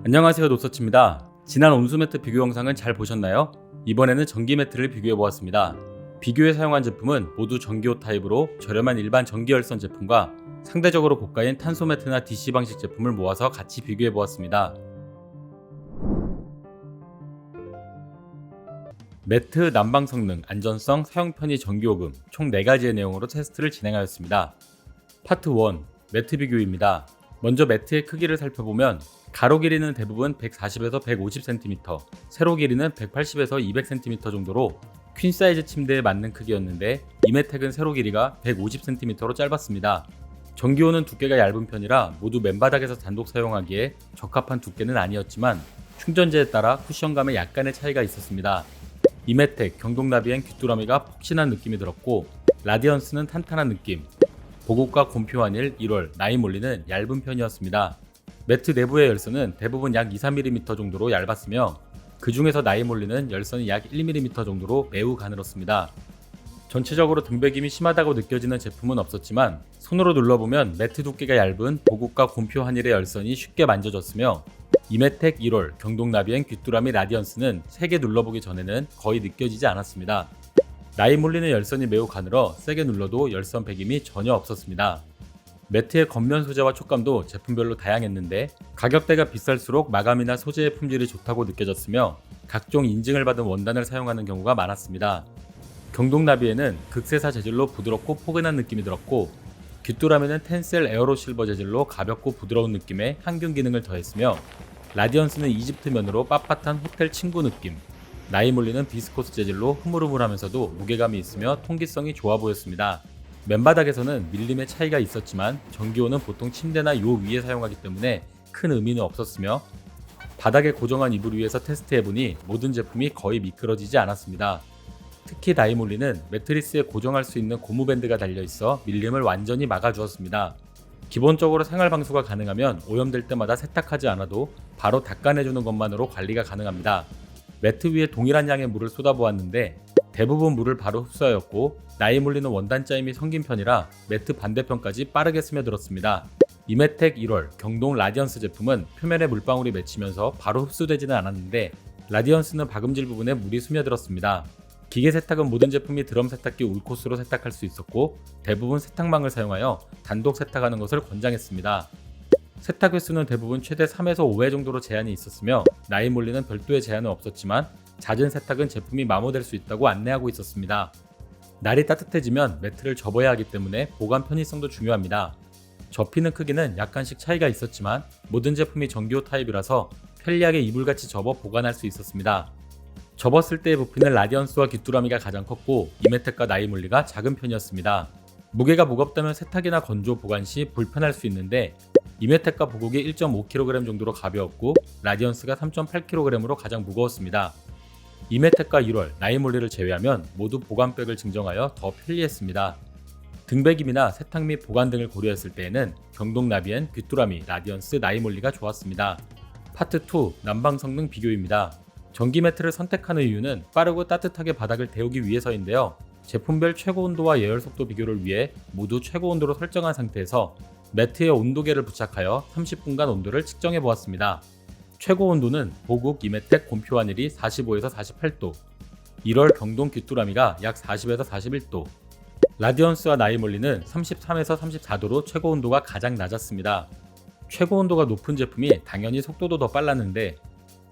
안녕하세요, 노서치입니다. 지난 온수매트 비교 영상은 잘 보셨나요? 이번에는 전기 매트를 비교해 보았습니다. 비교에 사용한 제품은 모두 전기호 타입으로 저렴한 일반 전기열선 제품과 상대적으로 고가인 탄소 매트나 DC 방식 제품을 모아서 같이 비교해 보았습니다. 매트 난방 성능, 안전성, 사용 편의, 전기요금 총 4가지의 내용으로 테스트를 진행하였습니다. 파트 1, 매트 비교입니다. 먼저 매트의 크기를 살펴보면 가로 길이는 대부분 140에서 150cm, 세로 길이는 180에서 200cm 정도로 퀸 사이즈 침대에 맞는 크기였는데 이메텍은 세로 길이가 150cm로 짧았습니다. 전기호는 두께가 얇은 편이라 모두 맨바닥에서 단독 사용하기에 적합한 두께는 아니었지만 충전재에 따라 쿠션감에 약간의 차이가 있었습니다. 이메텍, 경동나비엔 귀뚜라미가 폭신한 느낌이 들었고 라디언스는 탄탄한 느낌, 보급과 곰표환일 1월, 나이몰리는 얇은 편이었습니다. 매트 내부의 열선은 대부분 약 2-3mm 정도로 얇았으며 그 중에서 나이몰리는 열선이 약 1mm 정도로 매우 가늘었습니다. 전체적으로 등배김이 심하다고 느껴지는 제품은 없었지만 손으로 눌러보면 매트 두께가 얇은 보급과 곰표 한일의 열선이 쉽게 만져졌으며 이메텍 1월, 경동나비엔 귀뚜라미 라디언스는 3개 눌러보기 전에는 거의 느껴지지 않았습니다. 나이몰리는 열선이 매우 가늘어 세게 눌러도 열선 배김이 전혀 없었습니다. 매트의 겉면 소재와 촉감도 제품별로 다양했는데 가격대가 비쌀수록 마감이나 소재의 품질이 좋다고 느껴졌으며 각종 인증을 받은 원단을 사용하는 경우가 많았습니다. 경동나비에는 극세사 재질로 부드럽고 포근한 느낌이 들었고 귀뚜라미는 텐셀 에어로 실버 재질로 가볍고 부드러운 느낌의 항균 기능을 더했으며 라디언스는 이집트면으로 빳빳한 호텔 침구 느낌, 나이몰리는 비스코스 재질로 흐물흐물하면서도 무게감이 있으며 통기성이 좋아 보였습니다. 맨바닥에서는 밀림의 차이가 있었지만 전기호는 보통 침대나 요 위에 사용하기 때문에 큰 의미는 없었으며 바닥에 고정한 이불 위에서 테스트해보니 모든 제품이 거의 미끄러지지 않았습니다. 특히 나이몰리는 매트리스에 고정할 수 있는 고무밴드가 달려있어 밀림을 완전히 막아주었습니다. 기본적으로 생활방수가 가능하면 오염될 때마다 세탁하지 않아도 바로 닦아내주는 것만으로 관리가 가능합니다. 매트 위에 동일한 양의 물을 쏟아보았는데 대부분 물을 바로 흡수하였고 나이몰리는 원단 짜임이 성긴 편이라 매트 반대편까지 빠르게 스며들었습니다. 이메텍 1월, 경동 라디언스 제품은 표면에 물방울이 맺히면서 바로 흡수되지는 않았는데 라디언스는 박음질 부분에 물이 스며들었습니다. 기계 세탁은 모든 제품이 드럼 세탁기 울코스로 세탁할 수 있었고 대부분 세탁망을 사용하여 단독 세탁하는 것을 권장했습니다. 세탁 횟수는 대부분 최대 3에서 5회 정도로 제한이 있었으며 나이몰리는 별도의 제한은 없었지만 잦은 세탁은 제품이 마모될 수 있다고 안내하고 있었습니다. 날이 따뜻해지면 매트를 접어야 하기 때문에 보관 편의성도 중요합니다. 접히는 크기는 약간씩 차이가 있었지만 모든 제품이 전기호 타입이라서 편리하게 이불같이 접어 보관할 수 있었습니다. 접었을 때의 부피는 라디언스와 귀뚜라미가 가장 컸고 이메텍과 나이몰리가 작은 편이었습니다. 무게가 무겁다면 세탁이나 건조 보관 시 불편할 수 있는데 이메텍과 보국이 1.5kg 정도로 가벼웠고 라디언스가 3.8kg으로 가장 무거웠습니다. 이메텍과 1월, 나이몰리를 제외하면 모두 보관백을 증정하여 더 편리했습니다. 등배김이나 세탁 및 보관 등을 고려했을 때에는 경동나비엔 귀뚜라미, 라디언스, 나이몰리가 좋았습니다. 파트 2, 난방 성능 비교입니다. 전기 매트를 선택하는 이유는 빠르고 따뜻하게 바닥을 데우기 위해서인데요. 제품별 최고 온도와 예열 속도 비교를 위해 모두 최고 온도로 설정한 상태에서 매트에 온도계를 부착하여 30분간 온도를 측정해 보았습니다. 최고 온도는 보국 이메텍 곰표환일이 45에서 48도, 1월 경동 귀뚜라미가 약 40에서 41도, 라디언스와 나이몰리는 33에서 34도로 최고 온도가 가장 낮았습니다. 최고 온도가 높은 제품이 당연히 속도도 더 빨랐는데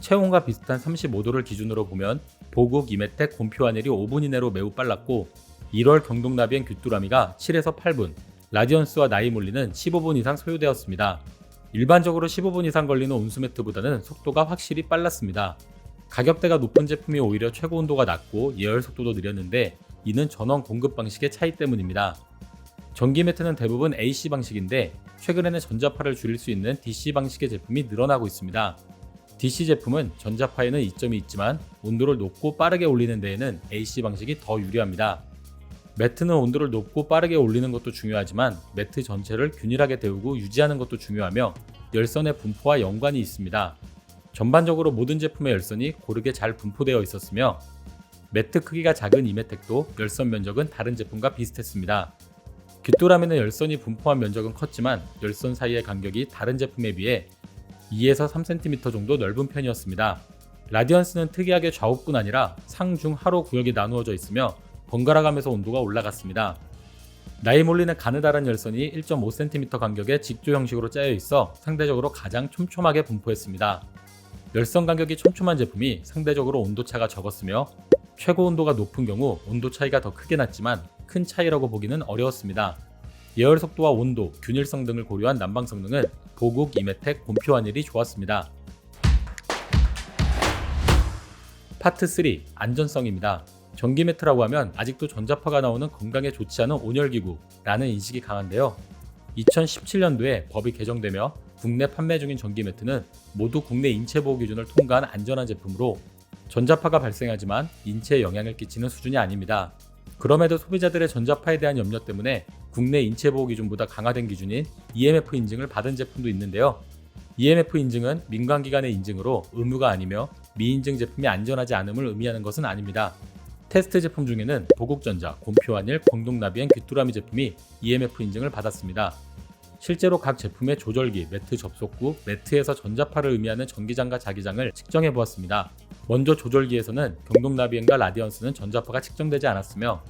체온과 비슷한 35도를 기준으로 보면 보국 이메텍 곰표환일이 5분 이내로 매우 빨랐고 1월 경동나비엔 귀뚜라미가 7에서 8분, 라디언스와 나이몰리는 15분 이상 소요되었습니다. 일반적으로 15분 이상 걸리는 온수매트보다는 속도가 확실히 빨랐습니다. 가격대가 높은 제품이 오히려 최고 온도가 낮고 예열 속도도 느렸는데 이는 전원 공급 방식의 차이 때문입니다. 전기 매트는 대부분 AC 방식인데 최근에는 전자파를 줄일 수 있는 DC 방식의 제품이 늘어나고 있습니다. DC 제품은 전자파에는 이점이 있지만 온도를 높고 빠르게 올리는 데에는 AC 방식이 더 유리합니다. 매트는 온도를 높고 빠르게 올리는 것도 중요하지만 매트 전체를 균일하게 데우고 유지하는 것도 중요하며 열선의 분포와 연관이 있습니다. 전반적으로 모든 제품의 열선이 고르게 잘 분포되어 있었으며 매트 크기가 작은 이메텍도 열선 면적은 다른 제품과 비슷했습니다. 귀뚜라미는 열선이 분포한 면적은 컸지만 열선 사이의 간격이 다른 제품에 비해 2에서 3cm 정도 넓은 편이었습니다. 라디언스는 특이하게 좌우뿐 아니라 상, 중, 하로 구역이 나누어져 있으며 번갈아 가면서 온도가 올라갔습니다. 나이몰리는 가느다란 열선이 1.5cm 간격의 직조 형식으로 짜여 있어 상대적으로 가장 촘촘하게 분포했습니다. 열선 간격이 촘촘한 제품이 상대적으로 온도차가 적었으며 최고 온도가 높은 경우 온도 차이가 더 크게 났지만 큰 차이라고 보기는 어려웠습니다. 예열 속도와 온도, 균일성 등을 고려한 난방 성능은 보국 이메텍 곰표 환율이 좋았습니다. 파트 3. 안전성입니다. 전기 매트라고 하면 아직도 전자파가 나오는 건강에 좋지 않은 온열기구라는 인식이 강한데요. 2017년도에 법이 개정되며 국내 판매 중인 전기 매트는 모두 국내 인체보호 기준을 통과한 안전한 제품으로 전자파가 발생하지만 인체에 영향을 끼치는 수준이 아닙니다. 그럼에도 소비자들의 전자파에 대한 염려 때문에 국내 인체보호 기준보다 강화된 기준인 EMF 인증을 받은 제품도 있는데요. EMF 인증은 민간기관의 인증으로 의무가 아니며 미인증 제품이 안전하지 않음을 의미하는 것은 아닙니다. 테스트 제품 중에는 보국전자, 곰표환일, 광동나비엔, 귀뚜라미 제품이 EMF 인증을 받았습니다. 실제로 각 제품의 조절기, 매트 접속구, 매트에서 전자파를 의미하는 전기장과 자기장을 측정해 보았습니다. 먼저 조절기에서는 경동나비엔과 라디언스는 전자파가 측정되지 않았으며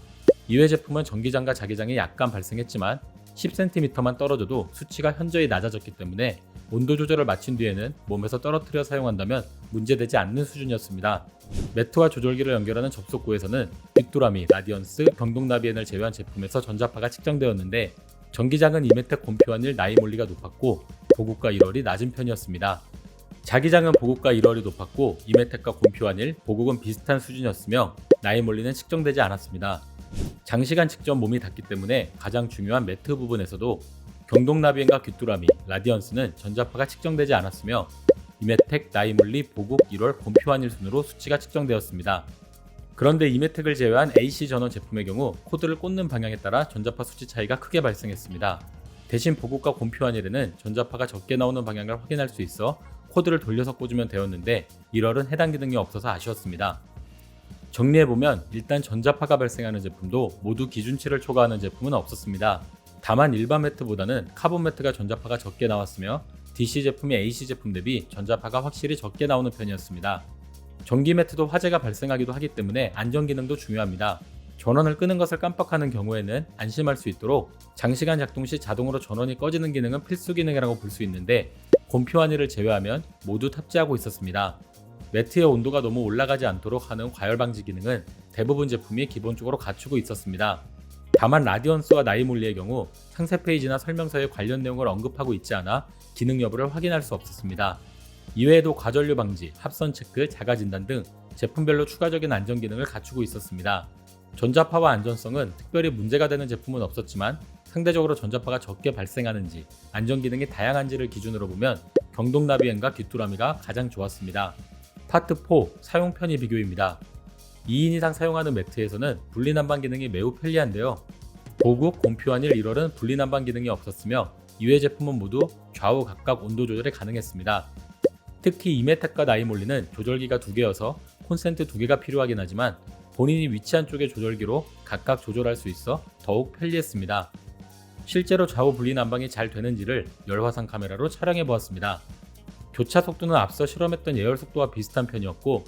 이외 제품은 전기장과 자기장이 약간 발생했지만 10cm만 떨어져도 수치가 현저히 낮아졌기 때문에 온도 조절을 마친 뒤에는 몸에서 떨어뜨려 사용한다면 문제되지 않는 수준이었습니다. 매트와 조절기를 연결하는 접속구에서는 귀뚜라미, 라디언스, 경동나비엔을 제외한 제품에서 전자파가 측정되었는데 전기장은 이메텍 곰표환일 나이몰리가 높았고 보국과 1월이 낮은 편이었습니다. 자기장은 보국과 1월이 높았고 이메텍과 곰표환일, 보국은 비슷한 수준이었으며 나이몰리는 측정되지 않았습니다. 장시간 직접 몸이 닿기 때문에 가장 중요한 매트 부분에서도 경동나비엔과 귀뚜라미, 라디언스는 전자파가 측정되지 않았으며 이메텍, 나이몰리, 보국, 1월, 곰표환일 순으로 수치가 측정되었습니다. 그런데 이메텍을 제외한 AC 전원 제품의 경우 코드를 꽂는 방향에 따라 전자파 수치 차이가 크게 발생했습니다. 대신 보국과 곰표환일에는 전자파가 적게 나오는 방향을 확인할 수 있어 코드를 돌려서 꽂으면 되었는데 1월은 해당 기능이 없어서 아쉬웠습니다. 정리해보면 일단 전자파가 발생하는 제품도 모두 기준치를 초과하는 제품은 없었습니다. 다만 일반 매트보다는 카본 매트가 전자파가 적게 나왔으며 DC 제품이 AC 제품 대비 전자파가 확실히 적게 나오는 편이었습니다. 전기 매트도 화재가 발생하기도 하기 때문에 안전 기능도 중요합니다. 전원을 끄는 것을 깜빡하는 경우에는 안심할 수 있도록 장시간 작동 시 자동으로 전원이 꺼지는 기능은 필수 기능이라고 볼 수 있는데 곰표환일을 제외하면 모두 탑재하고 있었습니다. 매트의 온도가 너무 올라가지 않도록 하는 과열 방지 기능은 대부분 제품이 기본적으로 갖추고 있었습니다. 다만 라디언스와 나이몰리의 경우 상세 페이지나 설명서에 관련 내용을 언급하고 있지 않아 기능 여부를 확인할 수 없었습니다. 이외에도 과전류 방지, 합선 체크, 자가 진단 등 제품별로 추가적인 안전 기능을 갖추고 있었습니다. 전자파와 안전성은 특별히 문제가 되는 제품은 없었지만 상대적으로 전자파가 적게 발생하는지, 안전 기능이 다양한지를 기준으로 보면 경동나비엔과 귀뚜라미가 가장 좋았습니다. 파트 4. 사용 편의 비교입니다. 2인 이상 사용하는 매트에서는 분리난방 기능이 매우 편리한데요. 보국, 곰표환일, 1월은 분리난방 기능이 없었으며 이외 제품은 모두 좌우 각각 온도 조절이 가능했습니다. 특히 이메텍과 나이몰리는 조절기가 2개여서 콘센트 2개가 필요하긴 하지만 본인이 위치한 쪽의 조절기로 각각 조절할 수 있어 더욱 편리했습니다. 실제로 좌우 분리 난방이 잘 되는지를 열화상 카메라로 촬영해 보았습니다. 교차 속도는 앞서 실험했던 예열 속도와 비슷한 편이었고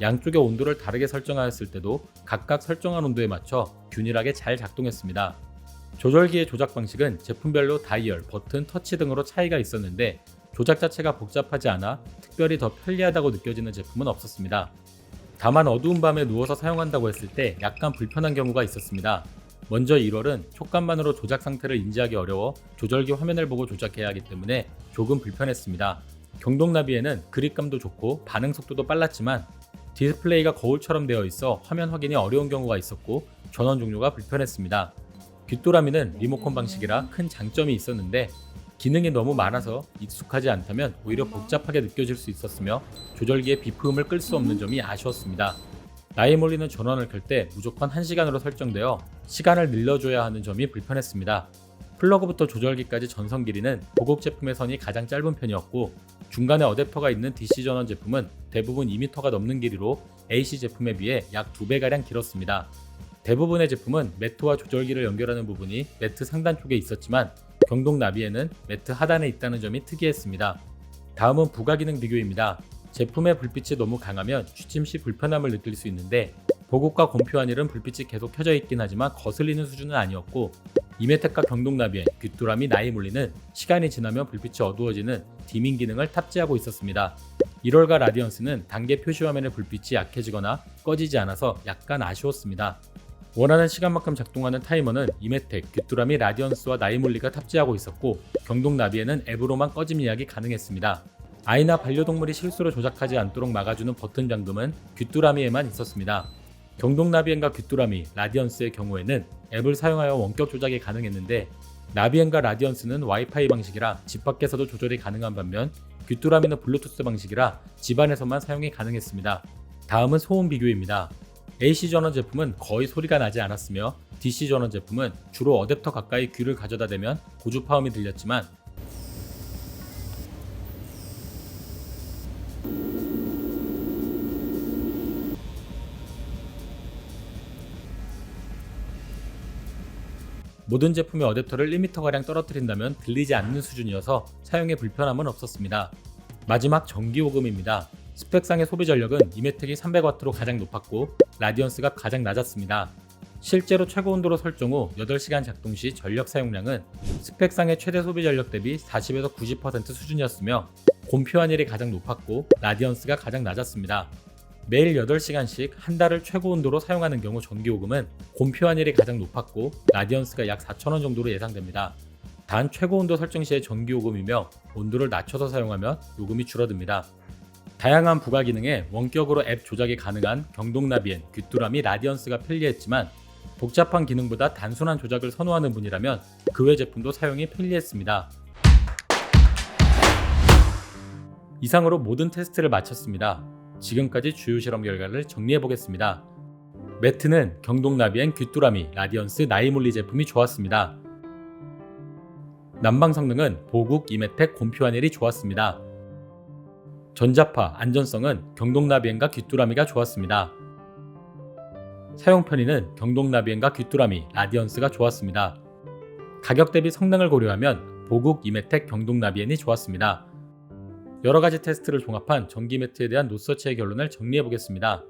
양쪽의 온도를 다르게 설정하였을 때도 각각 설정한 온도에 맞춰 균일하게 잘 작동했습니다. 조절기의 조작 방식은 제품별로 다이얼, 버튼, 터치 등으로 차이가 있었는데 조작 자체가 복잡하지 않아 특별히 더 편리하다고 느껴지는 제품은 없었습니다. 다만 어두운 밤에 누워서 사용한다고 했을 때 약간 불편한 경우가 있었습니다. 먼저 1월은 촉감만으로 조작 상태를 인지하기 어려워 조절기 화면을 보고 조작해야 하기 때문에 조금 불편했습니다. 경동나비에는 그립감도 좋고 반응 속도도 빨랐지만 디스플레이가 거울처럼 되어 있어 화면 확인이 어려운 경우가 있었고 전원 종료가 불편했습니다. 귀뚜라미는 리모컨 방식이라 큰 장점이 있었는데 기능이 너무 많아서 익숙하지 않다면 오히려 복잡하게 느껴질 수 있었으며 조절기에 비품을 끌 수 없는 점이 아쉬웠습니다. 나이몰리는 전원을 켤 때 무조건 1시간으로 설정되어 시간을 늘려줘야 하는 점이 불편했습니다. 플러그부터 조절기까지 전선 길이는 보국 제품의 선이 가장 짧은 편이었고 중간에 어댑터가 있는 DC 전원 제품은 대부분 2m가 넘는 길이로 AC 제품에 비해 약 2배가량 길었습니다. 대부분의 제품은 매트와 조절기를 연결하는 부분이 매트 상단 쪽에 있었지만 경동나비에는 매트 하단에 있다는 점이 특이했습니다. 다음은 부가기능 비교입니다. 제품의 불빛이 너무 강하면 취침 시 불편함을 느낄 수 있는데 보급과 곰표안일은 불빛이 계속 켜져 있긴 하지만 거슬리는 수준은 아니었고, 이메텍과 경동나비엔, 귀뚜라미, 나이몰리는 시간이 지나면 불빛이 어두워지는 디밍 기능을 탑재하고 있었습니다. 1월과 라디언스는 단계 표시 화면의 불빛이 약해지거나 꺼지지 않아서 약간 아쉬웠습니다. 원하는 시간만큼 작동하는 타이머는 이메텍, 귀뚜라미, 라디언스와 나이몰리가 탑재하고 있었고, 경동나비에는 앱으로만 꺼짐 예약이 가능했습니다. 아이나 반려동물이 실수로 조작하지 않도록 막아주는 버튼 잠금은 귀뚜라미에만 있었습니다. 경동나비엔과 귀뚜라미, 라디언스의 경우에는 앱을 사용하여 원격 조작이 가능했는데, 나비엔과 라디언스는 와이파이 방식이라 집 밖에서도 조절이 가능한 반면 귀뚜라미는 블루투스 방식이라 집 안에서만 사용이 가능했습니다. 다음은 소음 비교입니다. AC 전원 제품은 거의 소리가 나지 않았으며 DC 전원 제품은 주로 어댑터 가까이 귀를 가져다 대면 고주파음이 들렸지만, 모든 제품의 어댑터를 1m가량 떨어뜨린다면 들리지 않는 수준이어서 사용에 불편함은 없었습니다. 마지막 전기요금입니다. 스펙상의 소비 전력은 이메텍이 300W로 가장 높았고 라디언스가 가장 낮았습니다. 실제로 최고 온도로 설정 후 8시간 작동 시 전력 사용량은 스펙상의 최대 소비 전력 대비 40에서 90% 수준이었으며 곰표안일이 가장 높았고 라디언스가 가장 낮았습니다. 매일 8시간씩 한 달을 최고 온도로 사용하는 경우 전기요금은 곰표안일이 가장 높았고 라디언스가 약 4,000원 정도로 예상됩니다. 단 최고 온도 설정 시의 전기요금이며 온도를 낮춰서 사용하면 요금이 줄어듭니다. 다양한 부가 기능에 원격으로 앱 조작이 가능한 경동나비엔, 귀뚜라미, 라디언스가 편리했지만 복잡한 기능보다 단순한 조작을 선호하는 분이라면 그 외 제품도 사용이 편리했습니다. 이상으로 모든 테스트를 마쳤습니다. 지금까지 주요 실험 결과를 정리해보겠습니다. 매트는 경동나비엔, 귀뚜라미, 라디언스, 나이몰리 제품이 좋았습니다. 난방 성능은 보국, 이메텍, 곰표안일이 좋았습니다. 전자파, 안전성은 경동나비엔과 귀뚜라미가 좋았습니다. 사용 편의는 경동나비엔과 귀뚜라미, 라디언스가 좋았습니다. 가격 대비 성능을 고려하면 보국, 이메텍, 경동나비엔이 좋았습니다. 여러가지 테스트를 종합한 전기 매트에 대한 노서치의 결론을 정리해보겠습니다.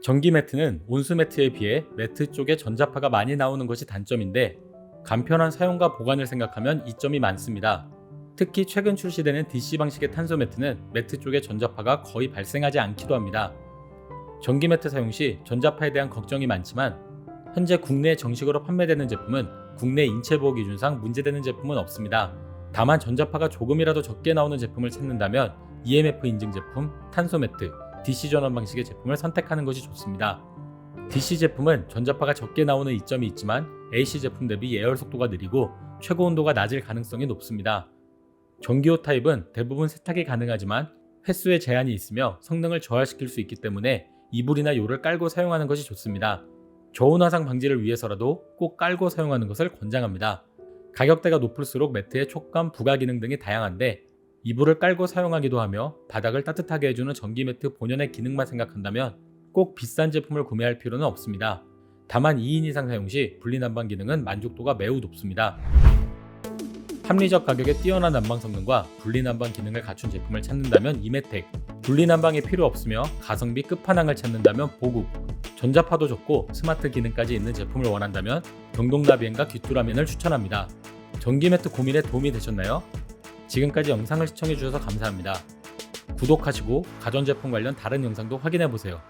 전기 매트는 온수 매트에 비해 매트 쪽에 전자파가 많이 나오는 것이 단점인데 간편한 사용과 보관을 생각하면 이점이 많습니다. 특히 최근 출시되는 DC 방식의 탄소 매트는 매트 쪽에 전자파가 거의 발생하지 않기도 합니다. 전기 매트 사용 시 전자파에 대한 걱정이 많지만 현재 국내에 정식으로 판매되는 제품은 국내 인체보호 기준상 문제되는 제품은 없습니다. 다만 전자파가 조금이라도 적게 나오는 제품을 찾는다면 EMF 인증 제품, 탄소 매트, DC 전원 방식의 제품을 선택하는 것이 좋습니다. DC 제품은 전자파가 적게 나오는 이점이 있지만 AC 제품 대비 예열 속도가 느리고 최고 온도가 낮을 가능성이 높습니다. 전기호 타입은 대부분 세탁이 가능하지만 횟수에 제한이 있으며 성능을 저하시킬 수 있기 때문에 이불이나 요를 깔고 사용하는 것이 좋습니다. 저온 화상 방지를 위해서라도 꼭 깔고 사용하는 것을 권장합니다. 가격대가 높을수록 매트의 촉감, 부가 기능 등이 다양한데 이불을 깔고 사용하기도 하며 바닥을 따뜻하게 해주는 전기 매트 본연의 기능만 생각한다면 꼭 비싼 제품을 구매할 필요는 없습니다. 다만 2인 이상 사용 시 분리난방 기능은 만족도가 매우 높습니다. 합리적 가격에 뛰어난 난방 성능과 분리난방 기능을 갖춘 제품을 찾는다면 이메텍, 분리난방이 필요 없으며 가성비 끝판왕을 찾는다면 보국, 전자파도 적고 스마트 기능까지 있는 제품을 원한다면 경동나비엔과 귀뚜라미엔을 추천합니다. 전기 매트 고민에 도움이 되셨나요? 지금까지 영상을 시청해주셔서 감사합니다. 구독하시고 가전제품 관련 다른 영상도 확인해보세요.